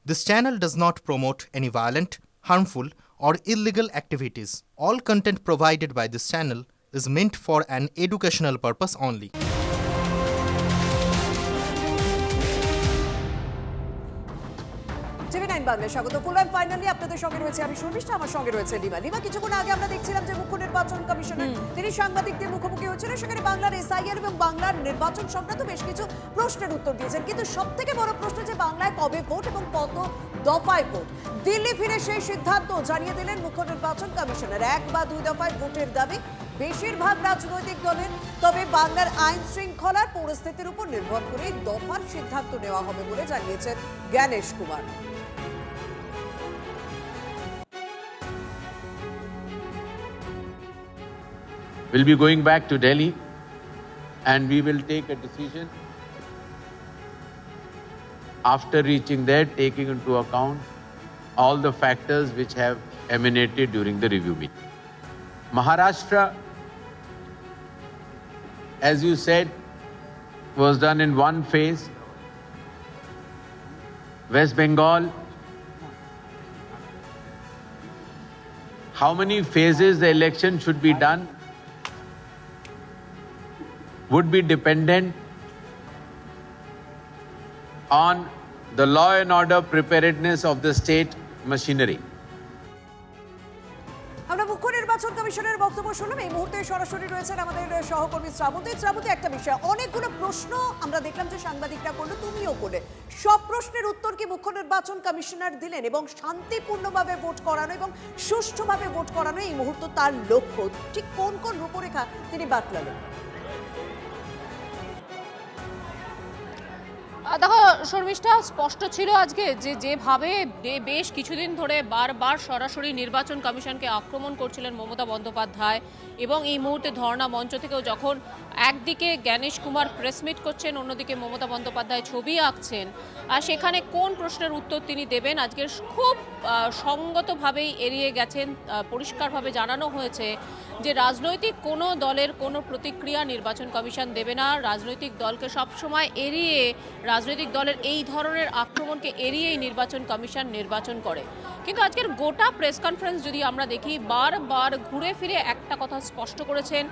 This channel does not promote any violent, harmful, or illegal activities. All content provided by this channel is meant for an educational purpose only. TV9 বাংলায় স্বাগত। ফুললাইন finally আপনাদের সঙ্গে রয়েছে আমি শর্মিষ্ঠা, আমার সঙ্গে রয়েছে লিমা। লিমা, কিছুক্ষণ আগে আমরা দেখছিলাম যে মুখ্য নির্বাচন কমিশনার তিনি সাংবাদিকদের মুখোমুখি হয়েছিলেন, সেখানে বাংলার এসআইআর এবং বাংলার নির্বাচন সংক্রান্ত বেশ কিছু প্রশ্নের উত্তর দিয়েছেন। কিন্তু সবথেকে বড় প্রশ্ন যে বাংলায় কবে ভোট এবং কত দফায় ভোট, দিল্লি ফিরে সেই সিদ্ধান্ত জানিয়ে দিলেন মুখ্য নির্বাচন কমিশনার। 1 বা 2 দফায় ভোটের দাবি বেশিরভাগ রাজনৈতিক দলের, তবে বাংলার আইন শৃঙ্খলার পরিস্থিতির উপর নির্ভর করে দফার সিদ্ধান্ত নেওয়া হবে বলে জানিয়েছেন Gyanesh Kumar. We'll be going back to Delhi and we will take a decision after reaching there, taking into account all the factors which have emanated during the review meeting. Maharashtra, as you said, was done in one phase. West Bengal, how many phases the election should be done would be dependent on the law and order preparedness of the state machinery. আমরা মুখ্য নির্বাচন কমিশনের বক্তব্য শুনলাম। এই মুহূর্তে সরাসরি রয়েছেন আমাদের সহকর্মী শ্রাবন্তী। শ্রাবন্তী, একটা বিষয়, অনেকগুলো প্রশ্ন আমরা দেখলাম যে সাংবাদিকরা করলো, তুমিও করলে। সব প্রশ্নের উত্তর কি মুখ্য নির্বাচন কমিশনার দিলেন? এবং শান্তিপূর্ণভাবে ভোট করানো এবং সুষ্ঠুভাবে ভোট করানো এই মুহূর্তে তার লক্ষ্য, ঠিক কোন কোন রূপরেখা তিনি বাতলালেন? দেখো শর্মিষ্ঠা, স্পষ্ট ছিল আজকে যেভাবে বেশ কিছুদিন ধরে বারবার সরাসরি নির্বাচন কমিশনকে আক্রমণ করছিলেন মমতা বন্দ্যোপাধ্যায়, এবং এই মুহূর্তে ধর্ণা মঞ্চ থেকেও যখন একদিকে জ্ঞানেশ কুমার প্রেসমিট করছেন, অন্যদিকে মমতা বন্দ্যোপাধ্যায় ছবি আঁকছেন, আর সেখানে কোন প্রশ্নের উত্তর তিনি দেবেন আজকে খুব সঙ্গতভাবেই এড়িয়ে গেছেন। পরিষ্কারভাবে জানানো হয়েছে যে রাজনৈতিক কোনো দলের কোনো প্রতিক্রিয়া নির্বাচন কমিশন দেবে না। রাজনৈতিক দলকে সবসময় এড়িয়ে, রাজনৈতিক দলের এই ধরনের আক্রমণকে এড়িয়েই নির্বাচন কমিশন নির্বাচন করে। কিন্তু আজকের গোটা প্রেস কনফারেন্স যদি আমরা দেখি, বারবার ঘুরে ফিরে একটা কথা স্পষ্ট করেছেন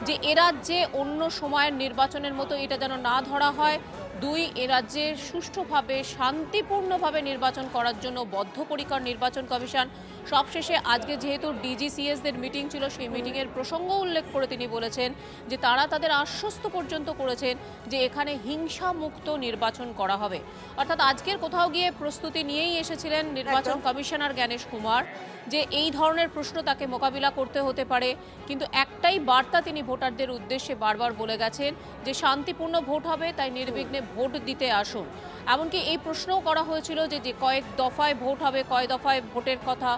যে এ রাজ্যে অন্য সময়ের নির্বাচনের মতো এটা যেন না ধরা হয়। 2, এ রাজ্যে সুষ্ঠুভাবে শান্তিপূর্ণভাবে নির্বাচন করার জন্য বদ্ধপরিকর নির্বাচন কমিশন। সবশেষে আজকে যেহেতু ডিজিসিএসদের মিটিং ছিল, সেই মিটিংয়ের প্রসঙ্গ উল্লেখ করে তিনি বলেছেন যে তারা তাদের আশ্বস্ত পর্যন্ত করেছেন যে এখানে হিংসা মুক্ত নির্বাচন করা হবে। অর্থাৎ আজকের কোথাও গিয়ে প্রস্তুতি নিয়েই এসেছিলেন নির্বাচন কমিশনার জ্ঞানেশ কুমার যে এই ধরনের প্রশ্ন তাকে মোকাবিলা করতে হতে পারে। কিন্তু একটাই বার্তা তিনি ভোটারদের উদ্দেশ্যে বারবার বলে গেছেন যে শান্তিপূর্ণ ভোট হবে, তাই নির্বিঘ্নে ভোট দিতে আসুন। এমনকি এই প্রশ্নও করা হয়েছিল যে কয়েক দফায় ভোট হবে, কয় দফায় ভোটের কথা,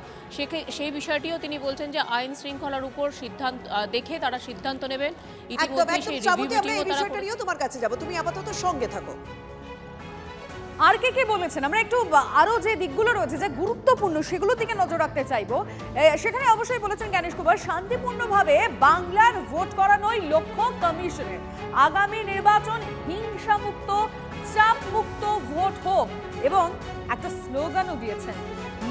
সেই বিষয়টিও তিনি বলছেন যে আইন শৃঙ্খলার উপর সিদ্ধান্ত দেখে তারা সিদ্ধান্ত নেবেন। ইতিমধ্যে সেই রিভিউ মিটিংও তারা। তোমার কাছে যাব, তুমি আপাতত সঙ্গে থাকো। আর কে বলেছেন, আমরা একটু আরো যে দিকগুলো রয়েছে যে গুরুত্বপূর্ণ সেগুলো দিকে নজর রাখতে চাইবো। সেখানে অবশ্যই বলেছেন জ্ঞানেশ কুমার, শান্তিপূর্ণভাবে বাংলার ভোট করানোই লক্ষ্য কমিশনের। আগামী নির্বাচন হিংসামুক্ত, চাপমুক্ত ভোট হোক, এবং একটা স্লোগানও দিয়েছেন,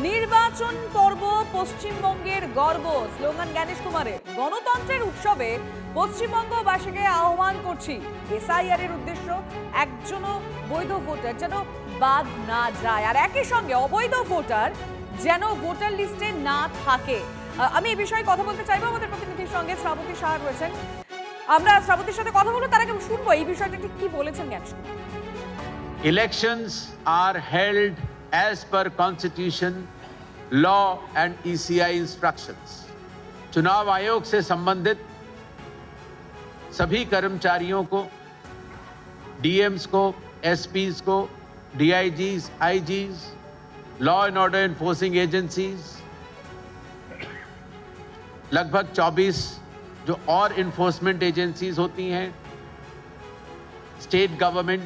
নির্বাচন পর্ব পশ্চিমবঙ্গের গর্ব। স্লোগান জ্ঞানেশ কুমারের। গণতন্ত্রের উৎসবে পশ্চিমবঙ্গবাসীকে আহ্বান করছি, এসআইআর এর উদ্দেশ্য একজনও বৈধ ভোটার যেন বাদ না যায়, আর একই সঙ্গে অবৈধ ভোটার যেন ভোটার লিস্টে না থাকে। আমি এই বিষয়ে কথা বলতে চাইবো, আমাদের প্রতিনিধির সঙ্গে শ্রাবন্তী সাহা রয়েছেন। আমরা শ্রাবন্তীর সাথে কথা বলবো, তার আগে শুনবো এই বিষয়টা ঠিক কি বলেছেন Gyanesh Kumar. Elections are held as per constitution, law and ECI instructions. चुनाव आयोग से संबंधित सभी कर्मचारियों को, डीएम्स को, एसपीज को, DIGs, IGs, law and order enforcing agencies, लगभग 24 जो और इन्फोर्समेंट एजेंसीज होती हैं, state government,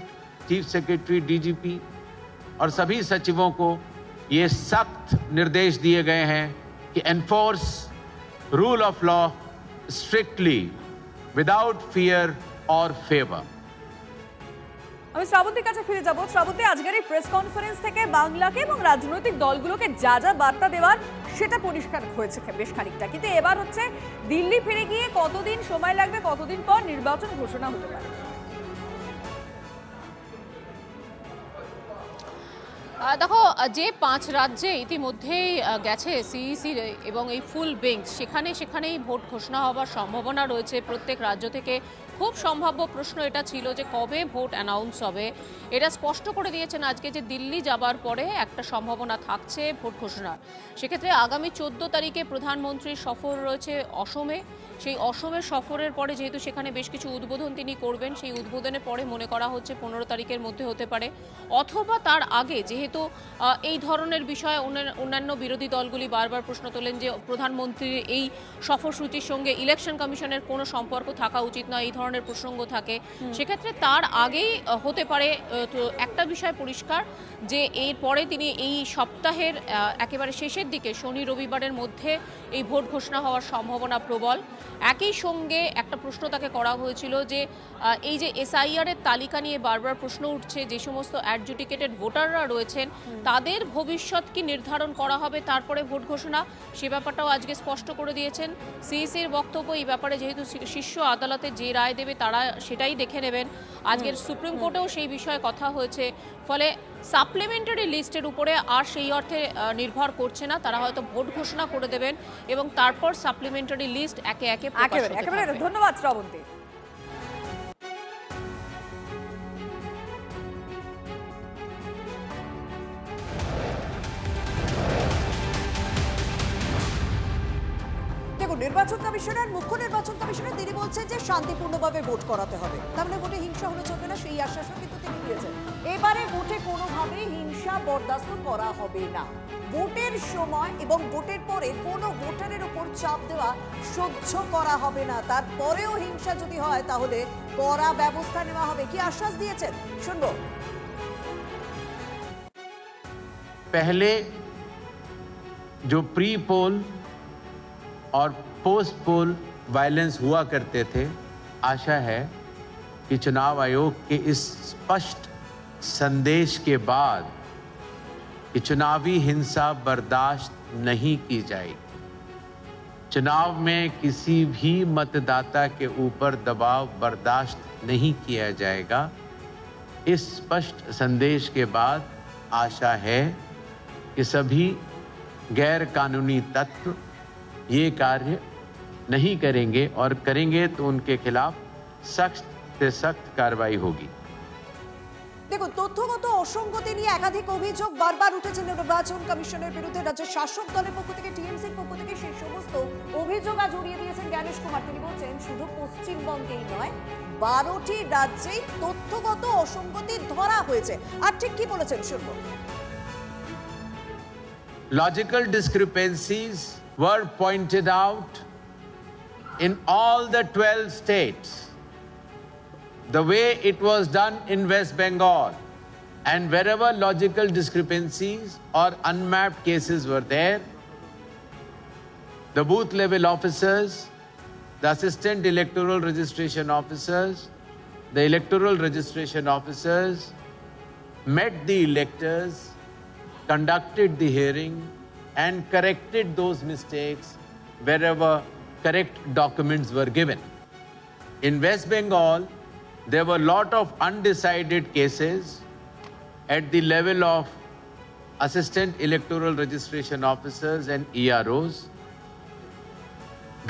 chief secretary, DGP और सभी सचिवों को ये सख्त निर्देश दिए गए हैं कि enforce rule of law strictly without fear और फेवर। আমি শ্রাবন্তীর কাছে ফিরে যাব। শ্রাবন্তী, আজকের এই প্রেস কনফারেন্স থেকে বাংলাকে এবং রাজনৈতিক দলগুলোকে যা যা বার্তা দেওয়ার সেটা পরিষ্কার হয়েছে বেশ খানিকটা, কিন্তু এবার হচ্ছে দিল্লি ফিরে গিয়ে কতদিন সময় লাগবে, কতদিন পর নির্বাচন ঘোষণা হতে পারে? দেখো, যে 5 রাজ্যে ইতিমধ্যেই গেছে সিইসি এবং এই ফুল বেঞ্চ, সেখানেই ভোট ঘোষণা হওয়ার সম্ভাবনা রয়েছে প্রত্যেক রাজ্য থেকে। খুব সম্ভাব্য প্রশ্ন এটা ছিল যে কবে ভোট অ্যানাউন্স হবে। এটা স্পষ্ট করে দিয়েছেন আজকে যে দিল্লি যাবার পরে একটা সম্ভাবনা থাকছে ভোট ঘোষণার। সেক্ষেত্রে আগামী 14 তারিখে প্রধানমন্ত্রীর সফর রয়েছে অসমে। সেই অসমের সফরের পরে যেহেতু সেখানে বেশ কিছু উদ্বোধন তিনি করবেন, সেই উদ্বোধনের পরে মনে করা হচ্ছে 15 তারিখের মধ্যে হতে পারে, অথবা তার আগে। যেহেতু এই ধরনের বিষয়ে অন্যান্য বিরোধী দলগুলি বারবার প্রশ্ন তোলেন যে প্রধানমন্ত্রীর এই সফরসূচির সঙ্গে ইলেকশন কমিশনের কোনো সম্পর্ক থাকা উচিত নয়, এই ধরনের প্রসঙ্গ থাকে। সেক্ষেত্রে তার আগেই হতে পারে। তো একটা বিষয় পরিষ্কার যে এরপরে তিনি এই সপ্তাহের একেবারে শেষের দিকে শনি রবিবারের মধ্যে এই ভোট ঘোষণা হওয়ার সম্ভাবনা প্রবল। একই সঙ্গে একটা প্রশ্ন তাকে করা হয়েছিল যে এই যে এসআইআর এর তালিকা নিয়ে বারবার প্রশ্ন উঠছে, যে সমস্ত অ্যাডজুডিকেটেড ভোটাররা রয়েছেন তাদের ভবিষ্যৎ কি নির্ধারণ করা হবে তারপরে ভোট ঘোষণা, সে ব্যাপারটাও আজকে স্পষ্ট করে দিয়েছেন। সিইসির বক্তব্য এই ব্যাপারে যেহেতু শীর্ষ আদালতে যে রায় দেবে তারা সেটাই দেখে নেবেন। আজকের সুপ্রিম কোর্টেও সেই বিষয়ে কথা হয়েছে। ফলে সাপ্লিমেন্টারি লিস্টের উপরে আর সেই অর্থে নির্ভর করছে না, তারা হয়তো ভোট ঘোষণা করে দেবেন এবং তারপর সাপ্লিমেন্টারি লিস্ট একে একে প্রকাশ হতে একেবারে থাকবে। ধন্যবাদ শ্রাবন্তী। দেখুন, নির্বাচন কমিশনার, মুখ্য নির্বাচন কমিশনার তিনি বলছেন যে শান্তিপূর্ণভাবে ভোট করাতে হবে, তার মানে ভোটে হিংসা হলে চলবে না, সেই আশ্বাসও কিন্তু তিনি দিয়েছেন। এবারে ভোটে কোনোভাবেই হিংসা বরদাস্ত করা হবে না। ভোটের সময় এবং ভোটের পরে কোনো ভোটারের উপর চাপ দেওয়া সহ্য করা হবে না। তারপরেও হিংসা যদি হয় তাহলে কড়া ব্যবস্থা নেওয়া হবে, কি আশ্বাস দিয়েছেন শুনবো। पहले जो प्री पोल और पोस्ट पोल वायलेंस हुआ करते थे, आशा है कि चुनाव आयोग के इस स्पष्ट संदेश के बाद कि चुनावी हिंसा बर्दाश्त नहीं की जाएगी, चुनाव में किसी भी मतदाता के ऊपर दबाव बर्दाश्त नहीं किया जाएगा। इस स्पष्ट संदेश के बाद आशा है कि सभी गैर कानूनी तत्व ये कार्य नहीं करेंगे और करेंगे तो उनके खिलाफ सख्त से सख्त कार्रवाई होगी। দেখুন, তথ্যগত অসঙ্গতি নিয়ে একাধিক অভিযোগ বারবার উঠেছে নির্বাচন কমিশনের বিরুদ্ধে। রাজ্যের শাসক দলের পক্ষ থেকে, টিএমসির পক্ষ থেকে সেই সমস্ত অভিযোগ আজ উড়িয়ে দিয়েছেন জ্ঞানেশ কুমার। তিনি বলছেন শুধু পশ্চিমবঙ্গেই নয়, 12টি রাজ্যেই তথ্যগত অসঙ্গতি ধরা হয়েছে। আর ঠিক কি বলেছেন শুনবো। Logical discrepancies were pointed out in all the 12 states. The way it was done in West Bengal, and wherever logical discrepancies or unmapped cases were there, the booth level officers, the assistant electoral registration officers, the electoral registration officers met the electors, conducted the hearing and corrected those mistakes wherever correct documents were given. In West Bengal, there were a lot of undecided cases at the level of assistant electoral registration officers and EROs,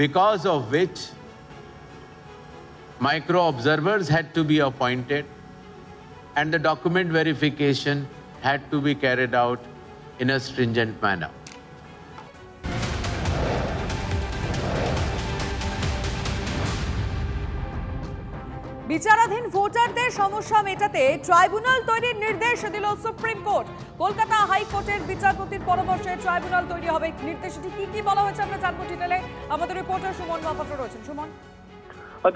because of which micro observers had to be appointed and the document verification had to be carried out in a stringent manner. বিচারাধীন ভোটারদের সমস্যা মেটাতে tribunal তৈরির নির্দেশ দিল supreme court. Kolkata হাইকোর্টের বিচারপতির পরামর্শে ট্রাইব্যুনাল তৈরি হবে। নির্দেশটি কি কি বলা হয়েছে আমরা জানবো ডিটেলে। আমাদের রিপোর্টার সুমন মহাপাত্র রয়েছেন। সুমন,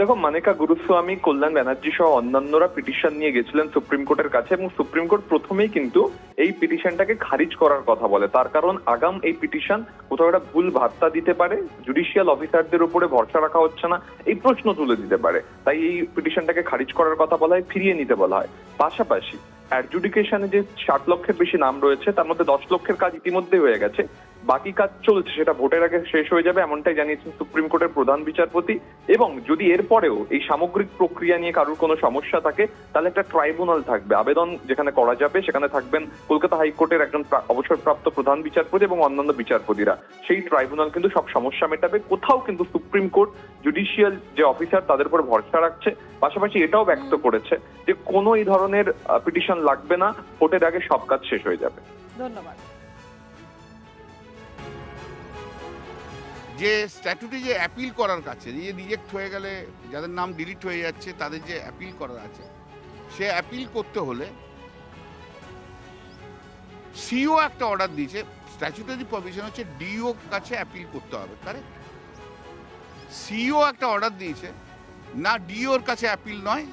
দেখো, মানিকা গুরুস্বামী, কল্যাণ ব্যানার্জি সহ অন্যান্যরা পিটিশন নিয়ে গেছিলেন সুপ্রিম কোর্টের কাছে এবং সুপ্রিম কোর্ট প্রথমেই কিন্তু এই পিটিশনটাকে খারিজ করার কথা বলে। তার কারণ আগাম এই পিটিশন কোথাও একটা ভুল বার্তা দিতে পারে, জুডিশিয়াল অফিসারদের উপরে ভরসা রাখা হচ্ছে না এই প্রশ্ন তুলে দিতে পারে। তাই এই পিটিশনটাকে খারিজ করার কথা বলা হয়, ফিরিয়ে নিতে বলা হয়। পাশাপাশি অ্যাডজুডিকেশনে যে 60 লক্ষের বেশি নাম রয়েছে তার মধ্যে 10 লক্ষের কাজ ইতিমধ্যে হয়ে গেছে, বাকি কাজ চলছে, সেটা ভোটের আগে শেষ হয়ে যাবে এমনটাই জানিয়েছেন সুপ্রিম কোর্টের প্রধান বিচারপতি। এবং যদি এরপরেও এই সামগ্রিক প্রক্রিয়া নিয়ে কারোর কোনো সমস্যা থাকে তাহলে একটা ট্রাইব্যুনাল থাকবে, আবেদন যেখানে করা যাবে সেখানে থাকবেন কলকাতা হাইকোর্টের একজন অবসরপ্রাপ্ত প্রধান বিচারপতি এবং অন্যান্য বিচারপতিরা। সেই ট্রাইব্যুনাল কিন্তু সব সমস্যা মেটাবে। কোথাও কিন্তু সুপ্রিম কোর্ট জুডিশিয়াল যে অফিসার তাদের উপর ভরসা রাখছে। পাশাপাশি এটাও ব্যক্ত করেছে যে কোনো এই ধরনের পিটিশন লাগবে না, ভোটের আগে সব কাজ শেষ হয়ে যাবে। ধন্যবাদ। যে স্ট্যাটুটে যে অ্যাপিল করার কাছে যে রিজেক্ট হয়ে গেলে যাদের নাম ডিলিট হয়ে যাচ্ছে তাদের যে অ্যাপিল করার আছে, সে অ্যাপিল করতে হলে সিও একটা অর্ডার দিয়েছে। স্ট্যাচুটারি প্রভিশন হচ্ছে ডিও কাছে অ্যাপিল করতে হবে, কারেক্ট? সিও একটা অর্ডার দিয়েছে না, ডিওর কাছে অ্যাপিল নয়,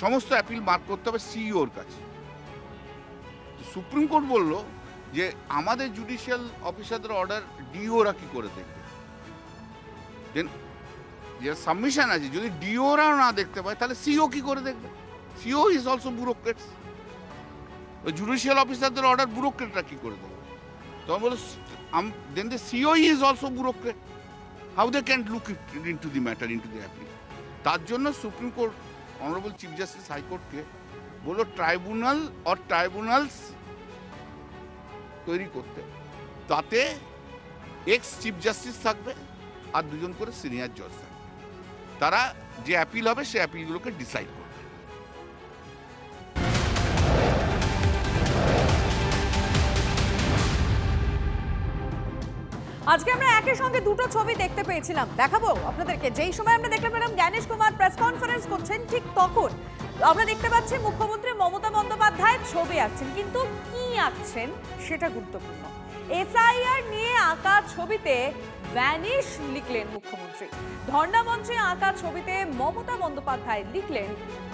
সমস্ত অ্যাপিল মার্ক করতে হবে সিওর কাছে। সুপ্রিম কোর্ট বলল যে আমাদের জুডিশিয়াল অফিসারদের অর্ডার ডিওরা কি করে দেখবে? দেন যে সাবমিশন আছে যদি ডিওরা না দেখতে পায় তাহলে সিও কি করে দেখবে? CO is also bureaucrats. ওই জুডিশিয়াল অফিসারদের অর্ডার ব্যুরোক্রেটরা কি করে দেবে? তখন বলে then the CO is also bureaucrat, how they can look into the matter, into the appeal. তার জন্য Supreme Court honourable chief justice হাইকোর্টকে বললো ট্রাইব্যুনাল অর ট্রাইব্যুনালস তৈরি করতে, তাতে এক্স চিফ জাস্টিস থাকবে আর দুজন করে সিনিয়র জজ থাকবে। তারা যে অ্যাপিল হবে সে অ্যাপিলগুলোকে ডিসাইড করবে। আজকে আমরা একই সঙ্গে দুটো ছবি দেখতে পেয়েছিলাম, দেখাবো আপনাদেরকে। যেই সময় আমরা দেখতে পেলাম জ্ঞানেশ কুমার প্রেস কনফারেন্স করছেন, ঠিক তখন আমরা দেখতে পাচ্ছি মুখ্যমন্ত্রী মমতা বন্দ্যোপাধ্যায় ছবি আঁকছেন, কিন্তু কি আঁকছেন সেটা গুরুত্বপূর্ণ। এসআইআর নিয়ে আঁকা ছবিতে ভ্যানিশ লিখলেন মুখ্যমন্ত্রী, ধর্ণা মঞ্চে আঁকা ছবিতে মমতা বন্দ্যোপাধ্যায় লিখলেন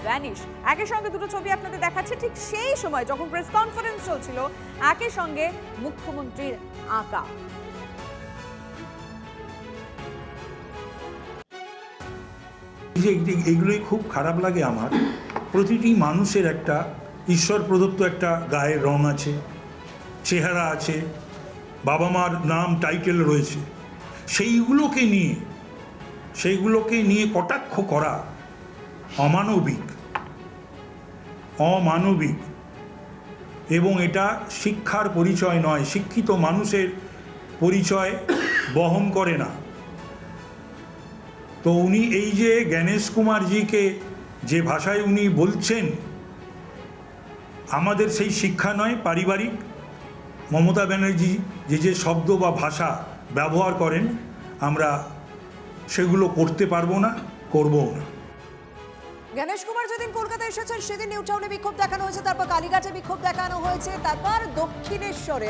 ভ্যানিশ। একই সঙ্গে দুটো ছবি আপনাদের দেখাচ্ছে, ঠিক সেই সময় যখন প্রেস কনফারেন্স চলছিল একই সঙ্গে মুখ্যমন্ত্রীর আঁকা। এগুলোই খুব খারাপ লাগে আমার। প্রতিটি মানুষের একটা ঈশ্বর প্রদত্ত একটা গায়ের রং আছে, চেহারা আছে, বাবা মার নাম টাইটেল রয়েছে, সেইগুলোকে নিয়ে কটাক্ষ করা অমানবিক এবং এটা শিক্ষার পরিচয় নয়, শিক্ষিত মানুষের পরিচয় বহন করে না। তো উনি এই যে জ্ঞানেশ কুমারজিকে যে ভাষায় উনি বলছেন, আমাদের সেই শিক্ষা নয় পারিবারিক। মমতা ব্যানার্জি যে শব্দ বা ভাষা ব্যবহার করেন আমরা সেগুলো করতে পারবো না, করবও না। গণেশ কুমার যেদিন কলকাতায় এসেছেন সেদিন নিউ টাউনে বিক্ষোভ দেখানো হয়েছে, তারপর কালীঘাটে বিক্ষোভ দেখানো হয়েছে, তারপর দক্ষিণেশ্বরে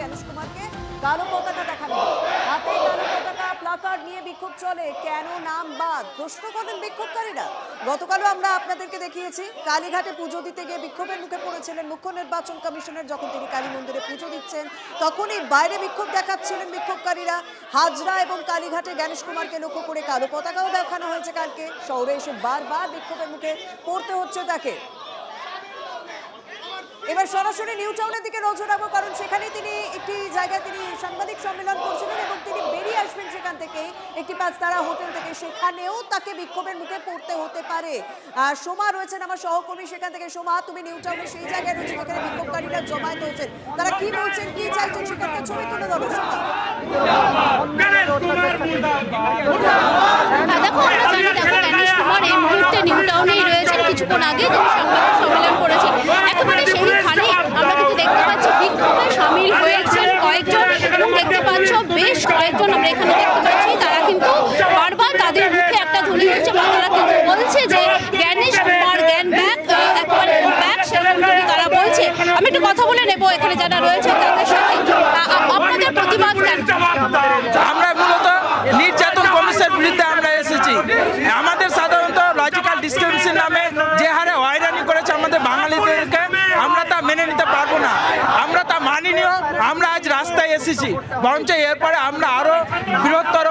গণেশ কুমারকে কালো পতাকা দেখানো হয়, হাতে কালো পতাকা প্লাকার্ড নিয়ে বিক্ষোভ চলে। কেন নাম বাদ প্রশ্ন করেন বিক্ষোভকারীরা। গতকালও আমরা আপনাদেরকে দেখিয়েছি কালীঘাটে পুজো দিতে গিয়ে বিক্ষোভের মুখে পড়েছিলেন মুখ্য নির্বাচন কমিশনার। যখন তিনি কালী মন্দিরে পুজো দিচ্ছেন তখনই বাইরে বিক্ষোভ দেখাচ্ছিলেন বিক্ষোভকারীরা। হাজরা এবং কালীঘাটে গণেশ কুমারকে লক্ষ্য করে কালো পতাকাও দেখানো হয়েছে। কালকে শহরে এসে বারবার বিক্ষোভের মুখে পড়তে হচ্ছে তাকে। এবার সরাসরি নিউ টাউনের দিকে নজর রাখবো, কারণ সেখানে তিনি একটি জায়গায় তিনি সাংবাদিক সম্মেলন করছিলেন এবং তিনি বেরিয়ে আসবেন সেখান থেকে একটি 5 তারা হোটেল থেকে, সেখানেও তাকে বিক্ষোভের মুখে পড়তে হতে পারে। সোমা রয়েছেন আমার সহকর্মী সেখান থেকে। সোমা, তুমি নিউ টাউনের সেই জায়গায় রয়েছে যেখানে বিক্ষোভকারীরা জমায়েত হয়েছেন, তারা কি বলছেন, কি চাইছেন, সেখানকার ছবি তুলে ধরো। সোমা, দেখো আমরা জানি, দেখো জ্ঞানেশ কুমার এই মুহূর্তে নিউ টাউনেই রয়েছেন। কিছুক্ষণ আগে তিনি সাংবাদিক সম্মেলন করেছেন, একেবারে সেইখানে আমরা কিন্তু দেখতে পাচ্ছি বিক্ষোভে সামিল হয়েছেন কয়েকজন, এবং দেখতে পাচ্ছ বেশ কয়েকজন আমরা এখানে দেখতে পাচ্ছি তারা কিন্তু বারবার তাদের মুখে একটা ধ্বনি হচ্ছে, তারা কিন্তু বলছে যে জ্ঞানেশ কুমার জ্ঞান ব্যাক, একেবারে ব্যাক, সেরকম তারা বলছে। আমি একটু কথা বলে নেবো এখানে যারা রয়েছে তাদের সাথে। আপনাদের প্রতিবাদ কেন? আমরা মূলত নির্যাতন কমিশনের বিরুদ্ধে আমরা এসেছি। আমাদের সাধারণত লজিক্যাল ডিস্টেন্সিং নামে যে হারে হয়রানি করেছে আমাদের বাঙালিদেরকে, আমরা তা মেনে নিতে পারবো না, আমরা তা মানিনিও। আমরা আজ রাস্তায় এসেছি, বরঞ্চ এরপরে আমরা আরও বৃহত্তর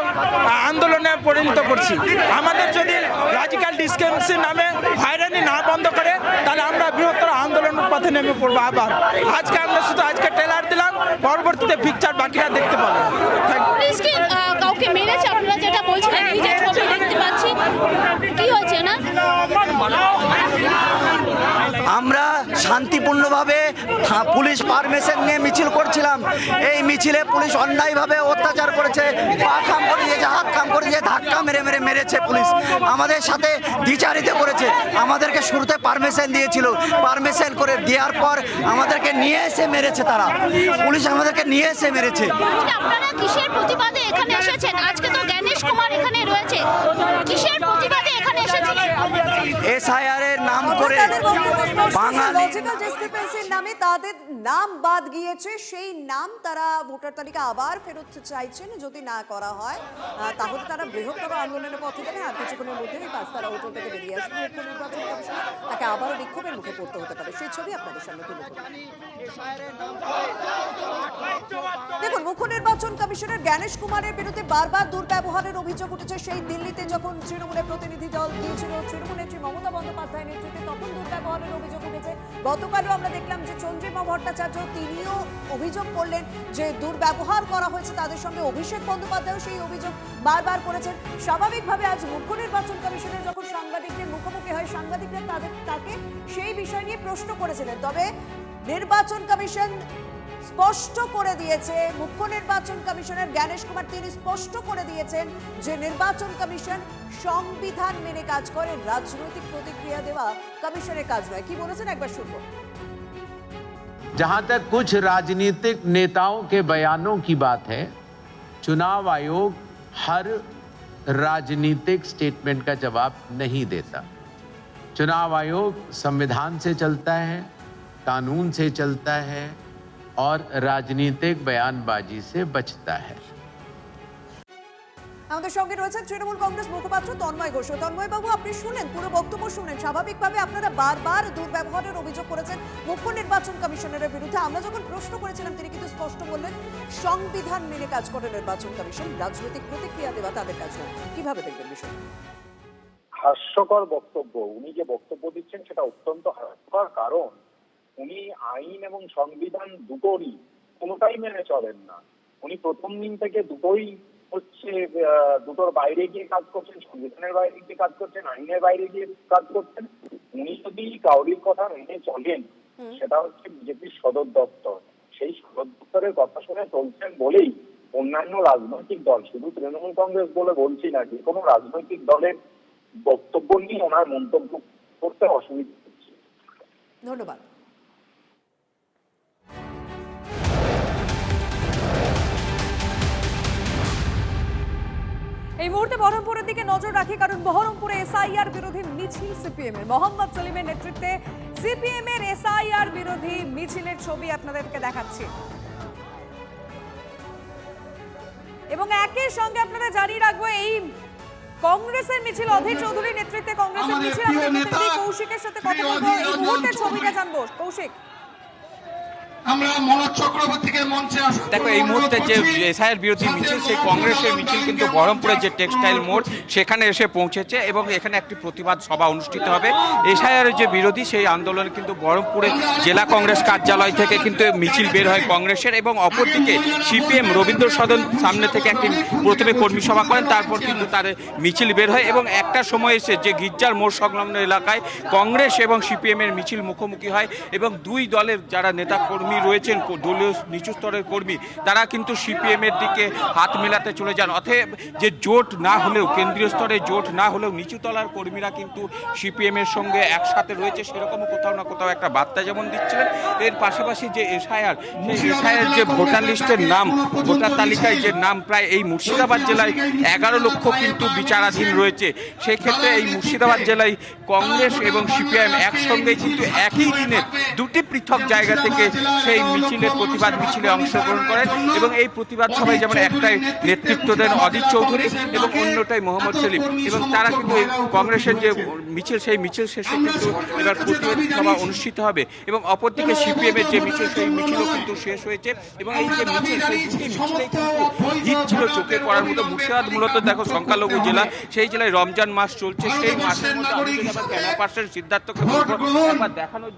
আন্দোলনে পরিণত করছি। আমাদের যদি লজিক্যাল ডিসক্রিমিনেশন নামে হয়রানি না বন্ধ করে, তাহলে আমরা বৃহত্তর আন্দোলনের পথে নেমে পড়বো আবার। আজকে আমরা শুধু আজকে ট্রেলার দিলাম, পরবর্তীতে পিকচার বাকিরা দেখতে পাবে। পুলিশ কি কাউকে মেরেছে? আপনারা যেটা বলছিলেন, এই যে ছবি দেখতে পাচ্ছি, কি হয়েছে না? আমরা শান্তিপূর্ণভাবে পুলিশ পারমিশন নিয়ে মিছিল করছিলাম। এই মিছিলে পুলিশ অন্যায়ভাবে অত্যাচার করেছে, পা খাম করে দিয়েছে, হাত খাম করে দিয়ে ধাক্কা মেরে মেরে মেরেছে। পুলিশ আমাদের সাথে দ্বিচারিতা করেছে। আমাদেরকে শুরুতে পারমিশন দিয়েছিল, পারমিশন করে দেওয়ার পর আমাদেরকে নিয়ে এসে মেরেছে। তারা পুলিশ আমাদেরকে নিয়ে এসে মেরেছে। আপনারা কিসের প্রতিবাদে এখানে এসেছেন? আজকে তো জ্ঞানেশ কুমার এখানে রয়েছে, কিসের প্রতিবাদে এখানে এসেছেন? এসআইআর এর নাম করে বাঙালি লজিক্যাল ডিসক্রিপেন্সির নামে তাদের নাম বাদ গিয়েছে, সেই নাম তারা ভোটার তালিকা আবার ফেরত চাইছেন। যদি না করা হয় তাহলে তারা বৃহত্তর আন্দোলনের পথে যাবেন। আর কিছুক্ষণের মধ্যে এই পাঁচতারা হোটেল থেকে বেরিয়ে আসবে মুখ্য নির্বাচন কমিশন, তাকে আবারও বিক্ষোভের মুখে পড়তে হতে পারে। সেই ছবি আপনাদের সামনে তুলে ধরুন। দেখুন, মুখ্য নির্বাচন কমিশনের জ্ঞানেশ কুমারের বিরুদ্ধে বারবার দুর্ব্যবহারের অভিযোগ উঠেছে। সেই দিল্লিতে যখন তৃণমূলের প্রতিনিধি দল গিয়েছিল তৃণমূল নেত্রী মমতা বন্দ্যোপাধ্যায়ের নেতৃত্বে, তখন দুর্ব্যবহারের অভিযোগ উঠেছে। গতকালও আমরা দেখলাম যে চন্দ্রিমা ভট্টাচার্য তিনিও অভিযোগ করলেন যে দুর্ব্যবহার করা হয়েছে তাদের সঙ্গে। অভিষেক বন্দ্যোপাধ্যায়ও সেই অভিযোগ বারবার করেছেন। স্বাভাবিকভাবে আজ মুখ্য নির্বাচন কমিশনের যখন সাংবাদিকদের মুখোমুখি হয়, সাংবাদিকরা তাকে সেই বিষয় নিয়ে প্রশ্ন করেছিলেন। তবে নির্বাচন কমিশন স্পষ্ট করে দিয়েছে, মুখ্য নির্বাচন কমিশনার জ্ঞানেশ কুমার তিনি স্পষ্ট করে দিয়েছেন যে নির্বাচন কমিশন সংবিধান মেনে কাজ করে, রাজনৈতিক প্রতিক্রিয়া দেওয়া কমিশনের কাজ নয়। কি বলেছেন একবার শুনবো। जहां तक कुछ राजनीतिक नेताओं के बयानों की बात है, चुनाव आयोग हर राजनीतिक स्टेटमेंट का जवाब नहीं देता। चुनाव आयोग संविधान से चलता है, कानून से चलता है और राजनीतिक बयानबाजी से बचता है। আমাদের সঙ্গে রয়েছে তৃণমূল কংগ্রেস মুখপাত্র তন্ময় ঘোষ। তন্ময় বাবু, আপনি শুনলেন, পুরো বক্তব্য শুনলেন। স্বাভাবিকভাবে আপনারা বারবার দুর্ব্যবহারের অভিযোগ করেছেন মুখ্য নির্বাচন কমিশনের বিরুদ্ধে। আমরা যখন প্রশ্ন করেছিলাম তিনি কিন্তু স্পষ্ট বললেন সংবিধান মেনে কাজ করে নির্বাচন কমিশন, রাজনৈতিক প্রতিক্রিয়া দেওয়া তাদের কাজ নয়। কিভাবে দেখবেন বিষয়টা? হাস্যকর বক্তব্য। উনি যে বক্তব্য দিচ্ছেন সেটা অত্যন্ত হাস্যকর, কারণ উনি আইন এবং সংবিধান দুটোরই কোনোটাই মেনে চলেন না। উনি প্রথম দিন থেকে দুটোই হচ্ছে দুটোর বাইরে গিয়ে কাজ করছেন, সংবিধানের বাইরে গিয়ে কাজ করছেন, আইনের বাইরে গিয়ে কাজ করছেন। উনি যদি কাউরির কথা মেনে চলেন, সেটা হচ্ছে বিজেপির সদর দপ্তর। সেই সদর দপ্তরের কথা শুনে চলছেন বলেই অন্যান্য রাজনৈতিক দল, শুধু তৃণমূল কংগ্রেস বলে বলছি না, যে কোনো রাজনৈতিক দলের বক্তব্য নিয়ে ওনার মন্তব্য করতে অসুবিধা হচ্ছে। ধন্যবাদ। এই মুহূর্তে বহরমপুরের দিকে নজর রাখি, কারণ বহরমপুরে এসআইআর বিরোধী মিছিল সিপিএম এর। মোহাম্মদ সলিমের নেতৃত্বে সিপিএম এর এসআইআর বিরোধী মিছিলের ছবি আপনাদেরকে দেখাচ্ছি। এবং একই সঙ্গে আপনাদের জানিয়ে রাখবো, এই কংগ্রেসের মিছিল, অধীর চৌধুরীর নেতৃত্বে কংগ্রেসের মিছিল। কৌশিকের সাথে কথা বলবো, এই মুহূর্তের ছবিটা জানবো। কৌশিক, দেখো, এই মুহূর্তে যে এসআইআর বিরোধী মিছিল, সেই কংগ্রেসের মিছিল কিন্তু বহরমপুরের যে টেক্সটাইল মোড় সেখানে এসে পৌঁছেছে এবং এখানে একটি প্রতিবাদ সভা অনুষ্ঠিত হবে। এসআইআর যে বিরোধী সেই আন্দোলন কিন্তু বহরমপুরে জেলা কংগ্রেস কার্যালয় থেকে কিন্তু মিছিল বের হয় কংগ্রেসের, এবং অপরদিকে সিপিএম রবীন্দ্র সদন সামনে থেকে একটি প্রথমে কর্মী সভা করেন, তারপর কিন্তু তার মিছিল বের হয় এবং একটা সময় এসে যে গির্জার মোড় সংলগ্ন এলাকায় কংগ্রেস এবং সিপিএম এর মিছিল মুখোমুখি হয় এবং দুই দলের যারা নেতা কর্মী রয়েছেন, দলীয় নিচু স্তরের কর্মী, তারা কিন্তু সিপিএম এর দিকে হাত মেলাতে চলে যান। অতএব যে জোট না হলেও, কেন্দ্রীয় স্তরে জোট না হলেও নিচু তলার কর্মীরা কিন্তু সিপিএম এর সঙ্গে একসাথে রয়েছে, সেরকম কোথাও না কোথাও একটা বার্তা যেমন দিচ্ছিলেন। এর পাশাপাশি যে এসআইআর, সেই এসআইআর যে ভোটার লিস্টের নাম, ভোটার তালিকায় যে নাম প্রায় এই মুর্শিদাবাদ জেলায় 11 লক্ষ কিন্তু বিচারাধীন রয়েছে। সেই ক্ষেত্রে এই মুর্শিদাবাদ জেলায় কংগ্রেস এবং সিপিআইএম একসঙ্গে কিন্তু একই দিনে দুটি পৃথক জায়গা থেকে সেই মিছিলের প্রতিবাদ মিছিলে অংশগ্রহণ করেন এবং এই প্রতিবাদ সভায় যেমন একটাই নেতৃত্ব দেন অজিত চৌধুরী এবং অন্যটাই মোহাম্মদ সেলিম, এবং তারা কিন্তু এই কংগ্রেসের যে মিছিল সেই মিছিল শেষে কিন্তু এবার প্রতিবাদ সভা অনুষ্ঠিত হবে এবং অপরদিকে সিপিএমের যে মিছিল সেই মিছিলও কিন্তু শেষ হয়েছে এবং এই যে মিছিল সেই দুটি মিছিলেই কিন্তু হিট ছিল চোখে পড়ার মতো। মুর্শিদাবাদ মূলত দেখো সংখ্যালঘু জেলা, সেই জেলায় রমজান মাস চলছে, সেই মাসের মধ্যে আমি যদি আবার ক্যামেরা পার্সন সিদ্ধার্থকে বলবো একবার দেখানোর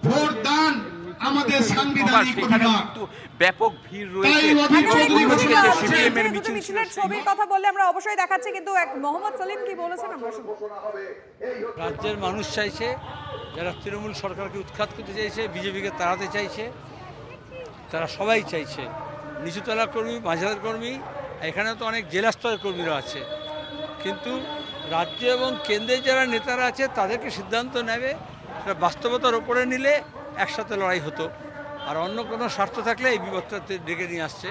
সেখানে কিন্তু ব্যাপক ভিড় রয়েছে মিছিলের ছবির কথা বললে আমরা অবশ্যই দেখাচ্ছি, কিন্তু এক মোহাম্মদ সেলিম কি বলেছেন আমরা শুনবো। রাজ্যের মানুষ চাইছে, যারা তৃণমূল সরকারকে উৎখাত করতে চাইছে, বিজেপিকে তাড়াতে চাইছে, তারা সবাই চাইছে, নিচুতলার কর্মী, মাঝারের কর্মী, এখানে তো অনেক জেলা স্তরের কর্মীরা আছে, কিন্তু রাজ্য এবং কেন্দ্রের যারা নেতারা আছে তাদেরকে সিদ্ধান্ত নেবে, সেটা বাস্তবতার ওপরে নিলে একসাথে লড়াই হতো, আর অন্য কোনো স্বার্থ থাকলে এই বিপদটা ডেকে নিয়ে আসছে,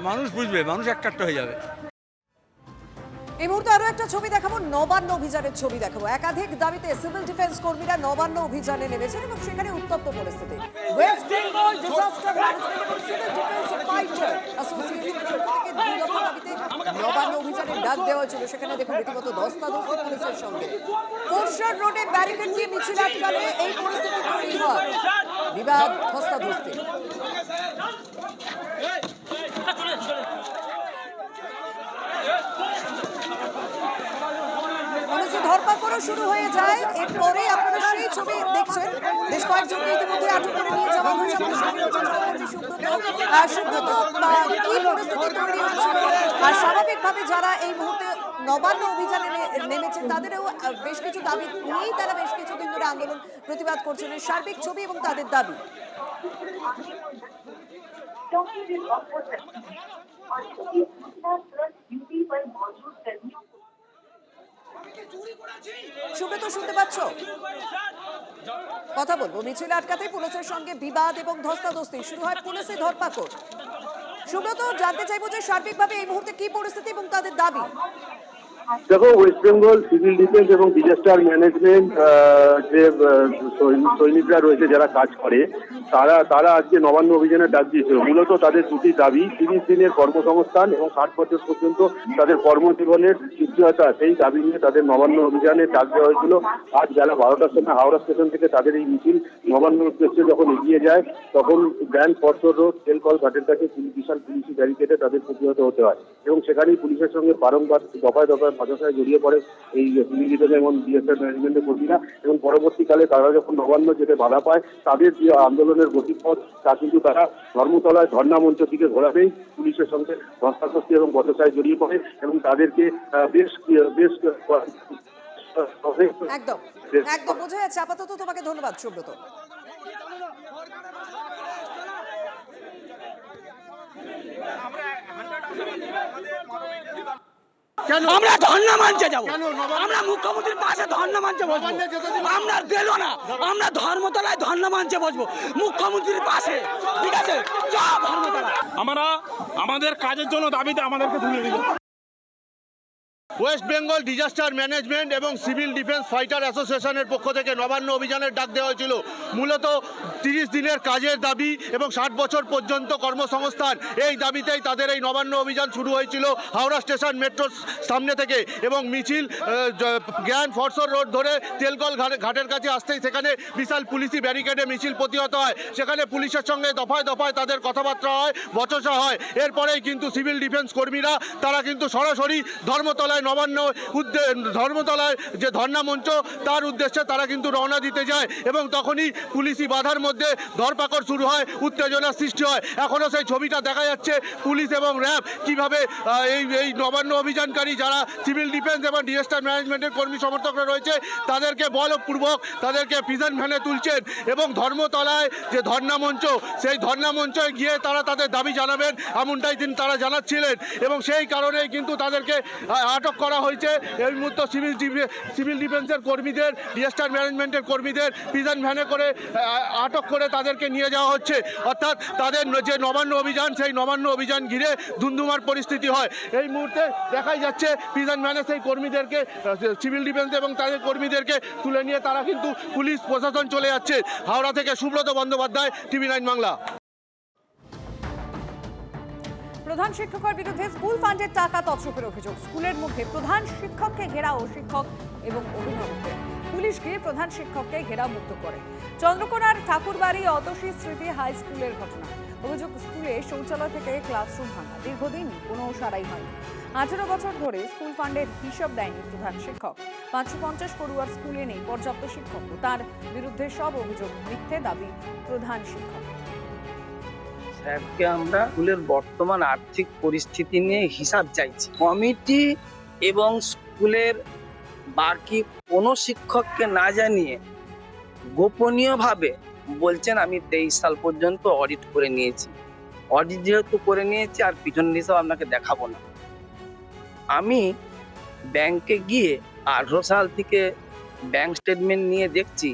মানুষ বুঝবে, মানুষ এককাট্টা হয়ে যাবে। এই মুহূর্তে আরো একটা ছবি দেখাবো, নবান্ন অভিযানের ছবি দেখাবো। একাধিক দাবিতে সিভিল ডিফেন্স কর্মীরা নবান্ন অভিযানে নেমেছেন এবং সেখানে উত্তপ্ত পরিস্থিতি। ওয়েস্ট বেঙ্গল ডিজাস্টার ম্যানেজমেন্ট এবং সিভিল ডিফেন্স ফাইটার অ্যাসোসিয়েশনের পক্ষ থেকে দুই দফা দাবিতে নবান্ন অভিযানের ডাক দেওয়া ছিল। সেখানে দেখুন রীতিমতো ধস্তাধস্তি পুলিশের সঙ্গে। কোর্সার রোডে ব্যারিকেড দিয়ে মিছিল আটকালে এই পরিস্থিতি তৈরি হয়, বিবাদ ধস্তাধস্তি। ধরপাকড়ও শুরু হয়ে যায়। এরপরে আপনারা সেই ছবি দেখছেন, বেশ কয়েকজনকে ইতিমধ্যে আটক করে নিয়ে যাওয়া হয়েছে। সুব্রত, কি পরিস্থিতি তৈরি হয়েছিল? আর স্বাভাবিকভাবে যারা এই মুহূর্তে নবান্ন অভিযানে নেমেছেন তাদেরও বেশ কিছু দাবি নিয়েই তারা বেশ কিছুদিন ধরে আন্দোলন প্রতিবাদ করছিলেন। সার্বিক ছবি এবং তাদের দাবি। সুব্রত, শুনতে পাচ্ছ? কথা বলবো। মিছিল আটকাতে পুলিশের সঙ্গে বিবাদ এবং ধস্তাধস্তি শুরু হয়, পুলিশে ধরপাকড়। সুব্রত, জানতে চাইবো যে সার্বিকভাবে এই মুহূর্তে কি পরিস্থিতি এবং তাদের দাবি। দেখো, ওয়েস্ট বেঙ্গল সিভিল ডিফেন্স এবং ডিজাস্টার ম্যানেজমেন্ট যে সৈনিকরা রয়েছে যারা কাজ করে, তারা আজকে নবান্ন অভিযানের ডাক দিয়েছিল। মূলত তাদের দুটি দাবি, 30 দিনের কর্মসংস্থান এবং 60 বছর পর্যন্ত তাদের কর্মজীবনের নিশ্চয়তা, সেই দাবি নিয়ে তাদের নবান্ন অভিযানের ডাক দেওয়া হয়েছিল। আজ বেলা 12টার সময় হাওড়া স্টেশন থেকে তাদের এই মিছিল নবান্নর উদ্দেশ্যে যখন এগিয়ে যায়, তখন গ্র্যান্ড ফরসর রোড তেলকল ঘাটের কাছে বিশাল পুলিশি ব্যারিকেডে তাদের প্রতিহত হতে হয় এবং সেখানেই পুলিশের সঙ্গে বারংবার দফায় দফায় মাদ্রাসায় জড়িয়ে পড়ে এই সিভিল ডিফেন্স এবং ডিজাস্টার ম্যানেজমেন্টের কর্মীরা এবং পরবর্তীকালে তারা যখন নবান্ন যেতে বাধা পায়, তাদের যে আন্দোলনের গতিপথ তা কিন্তু তারা ধর্মতলায় ধর্ণা মঞ্চ থেকে ঘোরাবেই পুলিশের সঙ্গে ধস্তাধস্তি এবং বচসায় জড়িয়ে পড়ে এবং তাদেরকে বেশ একদম একদম বোঝা যাচ্ছে। আপাতত তোমাকে ধন্যবাদ সুব্রত। আমরা ধর্ণা মঞ্চে যাবো, আমরা মুখ্যমন্ত্রীর পাশে ধর্ণা মঞ্চে বসবো, আমরা দিল না, আমরা ধর্মতলায় ধর্ণা মঞ্চে বসবো মুখ্যমন্ত্রীর পাশে, ঠিক আছে? ধর্মতলা আমরা আমাদের কাজের জন্য দাবিতে আমাদেরকে ধুয়ে দিল। ওয়েস্ট বেঙ্গল ডিজাস্টার ম্যানেজমেন্ট এবং সিভিল ডিফেন্স ফাইটার অ্যাসোসিয়েশনের পক্ষ থেকে নবান্ন অভিযানের ডাক দেওয়া হয়েছিল। মূলত 30 দিনের কাজের দাবি এবং 60 বছর পর্যন্ত কর্মসংস্থান, এই দাবিতেই তাদের এই নবান্ন অভিযান শুরু হয়েছিল হাওড়া স্টেশন মেট্রোর সামনে থেকে এবং মিছিল গ্র্যান্ড ফরসর রোড ধরে তেলকল ঘাটের কাছে আসতেই সেখানে বিশাল পুলিশি ব্যারিকেডে মিছিল প্রতিহত হয়। সেখানে পুলিশের সঙ্গে দফায় দফায় তাদের কথাবার্তা হয়, বচসা হয়। এরপরেই কিন্তু সিভিল ডিফেন্স কর্মীরা তারা কিন্তু সরাসরি ধর্মতলায় ধর্মতলায় যে ধর্ণা মঞ্চ তার উদ্দেশ্যে তারা কিন্তু রওনা দিতে যায় এবং তখনই পুলিশি বাধার মধ্যে ধরপাকড় শুরু হয়, উত্তেজনার সৃষ্টি হয়। এখনও সেই ছবিটা দেখা যাচ্ছে, পুলিশ এবং র্যাব কিভাবে এই নবান্ন অভিযানকারী যারা সিভিল ডিফেন্স এবং ডিজাস্টার ম্যানেজমেন্টের কর্মী সমর্থকরা রয়েছে তাদেরকে বলপূর্বক তাদেরকে প্রিজন ভ্যানে তুলছেন এবং ধর্মতলায় যে ধর্ণা মঞ্চ, সেই ধর্ণা মঞ্চে গিয়ে তারা তাদের দাবি জানাবেন এমনটাই তারা জানাচ্ছিলেন এবং সেই কারণেই কিন্তু তাদেরকে আটক করা হয়েছে। এই মুহূর্তে সিভিল ডিফেন্সের কর্মীদের, ডিজাস্টার ম্যানেজমেন্টের কর্মীদের প্রিজন ভ্যানে করে আটক করে তাদেরকে নিয়ে যাওয়া হচ্ছে। অর্থাৎ তাদের যে নবান্ন অভিযান, সেই নবান্ন অভিযান ঘিরে ধুন্ধুমার পরিস্থিতি হয়। এই মুহূর্তে দেখাই যাচ্ছে প্রিজন ভ্যানে সেই কর্মীদেরকে, সিভিল ডিফেন্স এবং তাদের কর্মীদেরকে তুলে নিয়ে তারা কিন্তু পুলিশ প্রশাসন চলে যাচ্ছে। হাওড়া থেকে সুব্রত বন্দ্যোপাধ্যায়, TV9 বাংলা। প্রধান শিক্ষকের বিরুদ্ধে স্কুল ফান্ডের টাকা তছরূপের অভিযোগ। স্কুলের মধ্যে প্রধান শিক্ষককে ঘেরাও শিক্ষক এবং অভিভাবকদের। পুলিশ গিয়ে প্রধান শিক্ষককে ঘেরাও মুক্ত করে। চন্দ্রকোনার ঠাকুরবাড়ি অতসী স্মৃতি হাই স্কুলের ঘটনা। অভিযোগ, স্কুলে শৌচালয় থেকে ক্লাসরুম ভাঙা। দীর্ঘদিন কোনো সারাই হয়নি। 18 বছর ধরে স্কুল ফান্ডের হিসাব দেয়নি প্রধান শিক্ষক। 550 পড়ুয়ার স্কুলে নেই পর্যাপ্ত শিক্ষক। তার বিরুদ্ধে সব অভিযোগ মিথ্যে, দাবি প্রধান শিক্ষক। স্যারকে আমরা স্কুলের বর্তমান আর্থিক পরিস্থিতি নিয়ে হিসাব চাইছি। কমিটি এবং স্কুলের বাকি কোনো শিক্ষককে না জানিয়ে গোপনীয়ভাবে বলছেন আমি 23 সাল পর্যন্ত অডিট করে নিয়েছি। অডিট যেহেতু করে নিয়েছি আর পিছনের হিসাব আপনাকে দেখাবো না। আমি ব্যাংকে গিয়ে 18 সাল থেকে ব্যাংক স্টেটমেন্ট নিয়ে দেখছি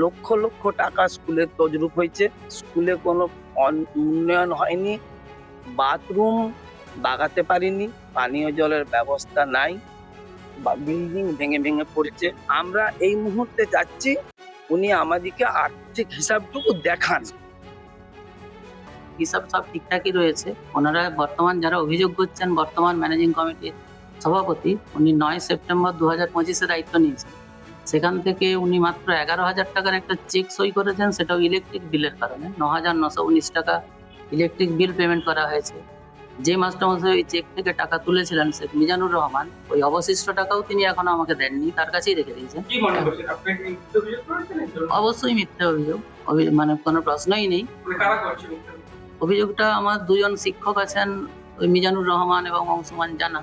লক্ষ লক্ষ টাকা স্কুলের তজরুপ হয়েছে। স্কুলে কোনো উন্নয়ন হয়নি, বাথরুম বাগাতে পারিনি, পানীয় জলের ব্যবস্থা নাই, বা বিল্ডিং ভেঙে ভেঙে পড়ছে। আমরা এই মুহূর্তে চাচ্ছি উনি আমাদেরকে আর্থিক হিসাবটুকু দেখান। হিসাব সব ঠিকঠাকই রয়েছে। ওনারা বর্তমান যারা অভিযোগ করছেন, বর্তমান ম্যানেজিং কমিটির সভাপতি, উনি 9 সেপ্টেম্বর 2025-এ দায়িত্ব নিয়েছেন। সেখান থেকে উনি মাত্র 11,000 টাকার একটা চেক সই করেছেন, সেটাও ইলেকট্রিক বিলের কারণে। 9,919 টাকা ইলেকট্রিক বিল পেমেন্ট করা হয়েছে। যে মাস্টারমশাই ওই চেক থেকে টাকা তুলেছিলেন শেখ মিজানুর রহমান, ওই অবশিষ্ট টাকাও তিনি এখনো আমাকে দেননি, তার কাছেই রেখে দিয়েছেন। অবশ্যই মিথ্যে অভিযোগ, মানে কোনো প্রশ্নই নেই। অভিযোগটা আমার 2 জন শিক্ষক আছেন, ওই মিজানুর রহমান এবং অংশুমান জানা,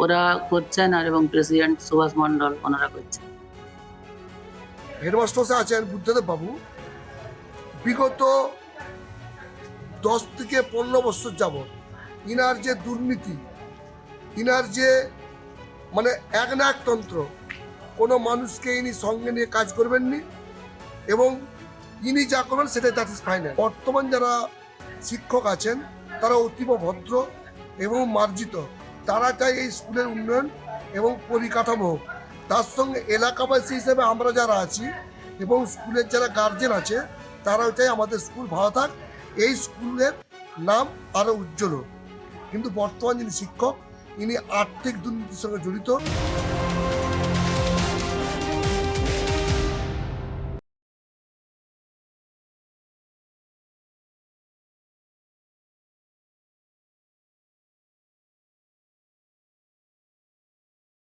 ওরা করছেন, আর এবং প্রেসিডেন্ট সুভাষ মণ্ডল ওনারা করছেন। হেডমাস্টার আছেন বুদ্ধদেব বাবু, বিগত 10 থেকে 15 বছর যাবৎ ইনার যে দুর্নীতি, ইনার যে মানে এক না একতন্ত্র, কোনো মানুষকে ইনি সঙ্গে নিয়ে কাজ করবেননি এবং ইনি যা করবেন সেটাই দ্যাট ইজ ফাইনাল। বর্তমান যারা শিক্ষক আছেন তারা অতীব ভদ্র এবং মার্জিত। তারা চায় এই স্কুলের উন্নয়ন এবং পরিকাঠামো। তার সঙ্গে এলাকাবাসী হিসেবে আমরা যারা আছি এবং স্কুলের যারা গার্জেন আছে তারাও চাই আমাদের স্কুল ভালো থাক, এই স্কুলের নাম আরও উজ্জ্বল হোক। কিন্তু বর্তমান যিনি শিক্ষক, ইনি আর্থিক দুর্নীতির সঙ্গে জড়িত।